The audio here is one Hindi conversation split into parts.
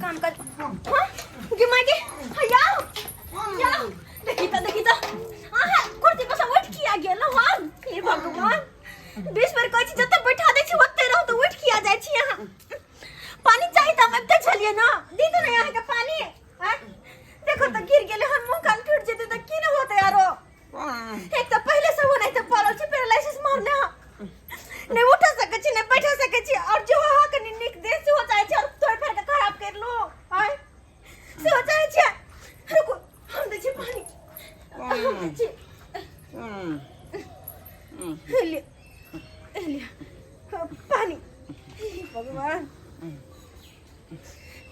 काम कर गे मागे याव याव देखिता आहा कुर्सी पर सब उठ किया गेल हां हे भगवान 20 बार कहै छी जत बैठा दै छी ओते रह तो उठ किया जाय छी यहां पानी चाहिए त हम त चलिए ना दी दो ना यहां के पानी हैं देखो त गिर गेले हम मुंह कान टूट जेते त की न होते यारो एक त पहले से हो नहीं त पड़ल छी पैरालिसिस मारले नहीं उठ सके छी नहीं बैठ सके छी और जो हा के निक देह से हो जाय छी और तोड़ फेर के खराब कर लो हाय से हो जाय छी रुको हम दे छी पानी छी एलिया पानी भगवान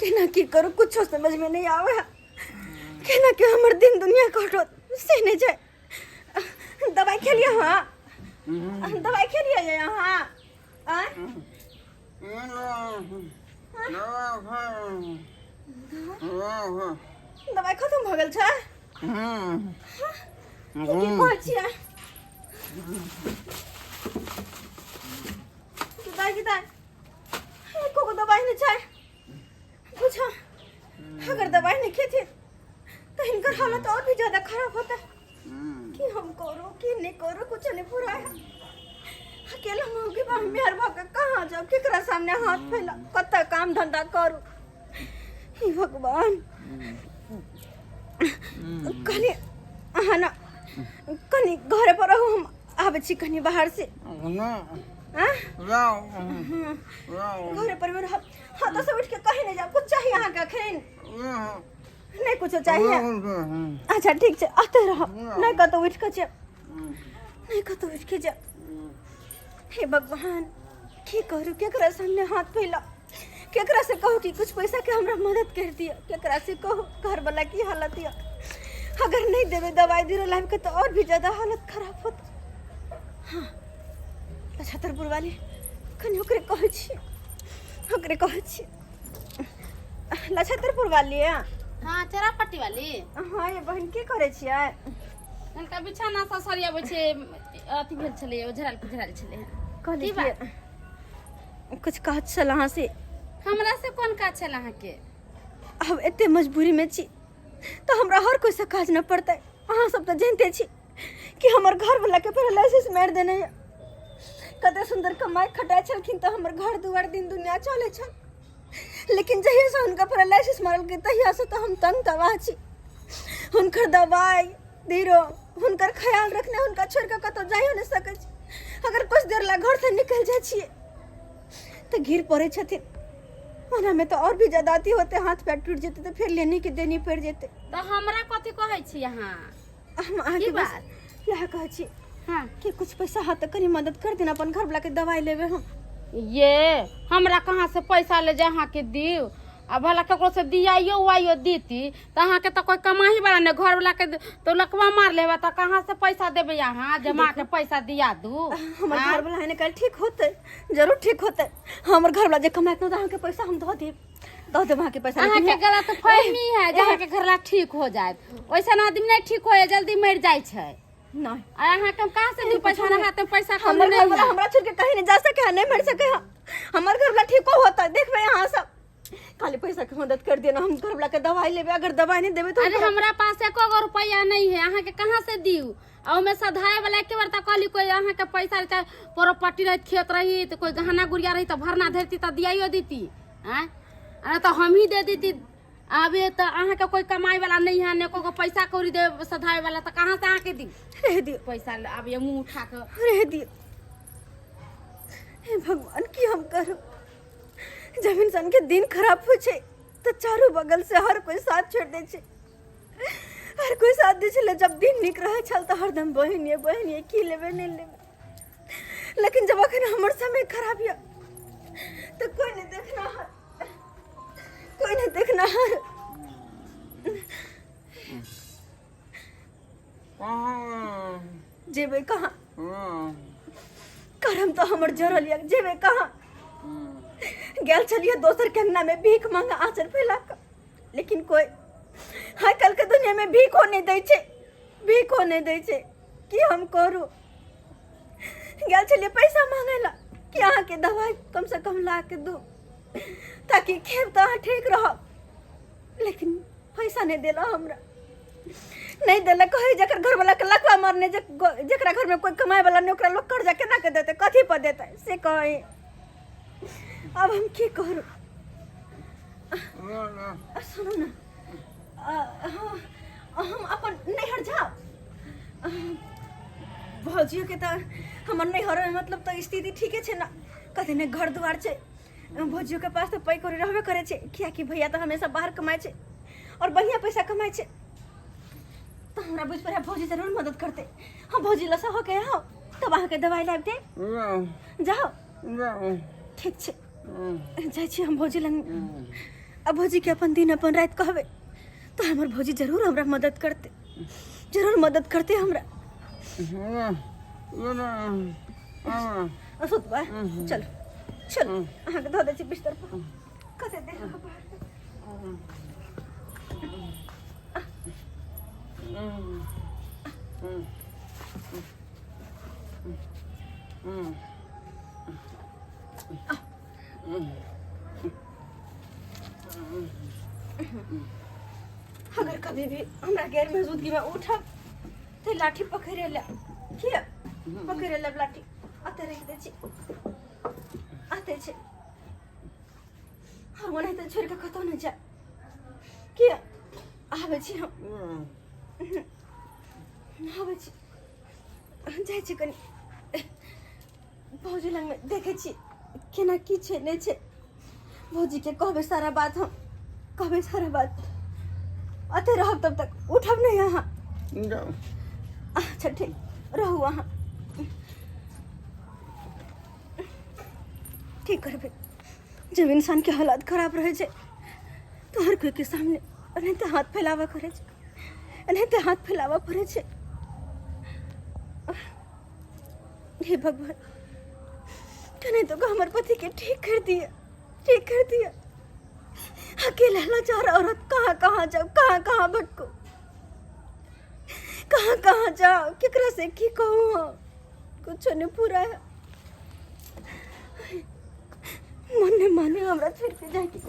केना की करू कुछ समझ में नहीं आवे केना के हमर दिन दुनिया कटो से नहीं जाए दवाई खेलिए हां दवाई खेलिए यहाँ दवाई खत्म भ गेल छै की कहै छियै एको को दवाई नहीं छै पूछो अगर दवाई नहीं खेती तो इनकर हालत और भी ज्यादा खराब होता कि हम करो कि नहीं करो कुछ नहीं पूरा है अकेला मौके पर मेहर भाग कहाँ जाओ केकरा सामने हाथ फैला कत काम धंधा करू हे भगवान कनी ना कनी घरे पर रहू हम आबे छी कनी बाहर से घरे पर मेरे हाथ से उठ के कहीं नहीं जाओ कुछ चाहिए यहाँ का खेन नहीं कुछ चाहिए अच्छा ठीक है आते रहो नहीं कतो उठ के जा नहीं कतो उठ के जा हे भगवान की करू केकरा सामने हाथ फैला केकरा से कहू कि कुछ पैसा के हमरा मदद कर दिया केकरा से कहू घर वाला की हालत है अगर नहीं देवे दवाई दिरो लाइफ के तो और भी ज्यादा हालत खराब होत हां छतरपुर वाली कनी ओकरे कहै छी छतरपुर वाली है हाँ चरापट्टी वाली हाँ ये बहन की करे छियै इनका बिछाना ससरिया बचे अथी भेल छले झराल छले कहली कुछ काज छल अहाँ से हमरा से कोन काज छल अहाँ के अब एते मजबूरी में छी तो हमरा हर कोई से काज न पड़ते अहाँ सब तो जानते छी कि हमर घर वाला के पैरालिसिस मार देने कते सुंदर कमाई खटाय छलखिन तो हमर घर दुआर दिन दुनिया चले छल लेकिन जहिया से उनका पैरालिसिस मारल के तहिया से तो हम तंग तबाह छी हुनकर दवाई दिरो हुनकर ख्याल रखने हुनका छोड़ के कतो जाइयो नहीं सकै छी अगर कुछ देर ला घर से निकल जाय छिए तो गिर पड़े छथिन ओना में तो और भी ज्यादा अति होते हाथ पैर टूट जेते तो फिर लेनी के देनी पड़ जेते तो हमरा कथि कहै छी यहां हम आगे बस यह कहै छी हां कि कुछ पैसा हाथ करी मदद कर देना अपन घर वाला के दवाई लेवे हम ये हमरा कहां से पैसा ले जा अहाँ के दियो आ भला ककरो से दियाइयो वाइयो देती त अहाँ के त कोई कमाही वाला ने घर वाला के तो लकवा मार लेबा त कहां से पैसा देबे यहां जमा के पैसा दिया दू हमर घर वाला है ने कल ठीक होते जरूर ठीक होते हमर घर वाला जे कमात न अहाँ के पैसा हम दे देब अहाँ के पैसा अहाँ के गलत फहमी है जहाँ के घर वाला ठीक हो जाए वैसा आदमी नहीं ठीक होए जल्दी मर जाय छै नहीं अहाँ के कहां से दी पैसा ना हाथ में पैसा हमर घर वाला हमरा छोड़ के कहीं नहीं जा सके नहीं मर सके हमर घर वाला ठीक होता देखबे यहां सब खाली पैसा के मदद कर देना हम घर वाला के दवाई लेबे अगर दवाई नहीं देबे तो अरे हमरा पास एको गो रुपया नहीं है अहाँ के कहां से दिउ आ में सधाए वाला के बार त कहली कोई अहाँ के पैसा चाहे प्रॉपर्टी रही खेत रही तो कोई गहना गुड़िया रही तो भरना धरती त दियाइयो देती हैं अरे तो हम ही दे देती अबे तो अहाँ के कोई कमाई वाला नहीं है ने को पैसा कौड़ी दे सधाए वाला त कहां से अहाँ के दी रह दियो पैसा अब ये मुंह उठा के रह दियो हे भगवान की हम करू जब इंसान के दिन खराब हो छे तो चारों बगल से हर कोई साथ छोड़ दे छे हर कोई साथ दे छे जब दिन निक रहे छल तो हरदम बहनिए की लेबे नहीं लेबे लेकिन जब अखन हमर समय खराब या तो कोई नहीं देखना हर जेबे कहाँ करम तो हमर जरल या जेबे कहाँ गेल चलिए दोसर के अंगना में भीख मांगा आचर फैला कर लेकिन कोई हाय कल के दुनिया में भीख हो नहीं दै छे भीख हो पैसो नहीं दै छै की हम करू गेल छलियै पैसा मांगे ला कि अहाँ के दवाई कम से कम ला के दू ताकि खेब तो अहाँ ठीक रहब लेकिन पैसा नहीं देला हमरा नहीं देला कहे जकर घर वाला के लकवा मारने जकरा घर में कोई कमाए वाला नहीं ओकरा लोग कर्जा केना के देते कथी पर देते से कहे अब हम की करू सुनो ना हम अपन नैहर जाओ भौजियो के तो हमर नैहर में मतलब तो स्थिति ठीके छे ना कथी ने घर दुआर छे भौजियो के पास तो पै करे रहबे करे छे किया कि भैया तो हमेशा बाहर कमाए छे और बढ़िया पैसा कमाए छे तो हमरा बुझ पर भौजी जरूर मदद करते हम भौजी लसा हो के आओ तब अहाँ के दवाई लाब दे जाओ ठीक छे जाय छी हम भौजी लंग अब भौजी के अपन दिन अपन रात कहबे तो हमर भौजी जरूर हमरा मदद करते जरूर मदद करते हमरा सुत बा चलो चलो अहाँ के धो दे छी बिस्तर पर कते दे अगर कभी भी हमरा गैर मौजूदगी में उठब तो लाठी पकड़े ले किया पकड़े ले लाठी आते रह दे छी आते छे हम नहीं तो छोड़ के कतो न जा किया आवे छी हम आवे छी जाय छी कनी भौजी लंग में देखे छी केना की छे नहीं छे भौजी के कहबे सारा बात हम कहबे सारा बात आते रहब तब तक उठब नहीं यहाँ अच्छा ठीक रहू वहाँ ठीक करबे जब इंसान के हालात खराब रहे छे तो हर कोई के सामने नहीं तो हाथ फैलावा करे छे नहीं तो हाथ फैलावा पड़े छे हे भगवान नहीं तो हमारे पति के ठीक कर दिया अकेला लाचार औरत कहाँ कहाँ जाओ कहाँ भटको कहाँ जाओ केकरा से की कहूँ कुछ नहीं पूरा है मन ने माने हमरा छोड़ के जाके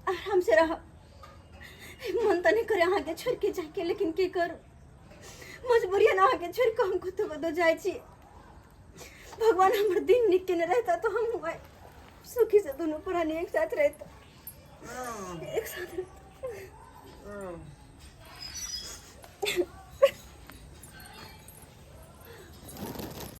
आराम से रहा मन तो नहीं करे अहाँ के छोड़ के जाके लेकिन की करूं मजबूरी ना आगे छोड़ के हमको तो बदो जाए छी भगवान हमर दिन निक के न रहता तो हम हुआ सुखी से दोनों पुरानी एक साथ रहता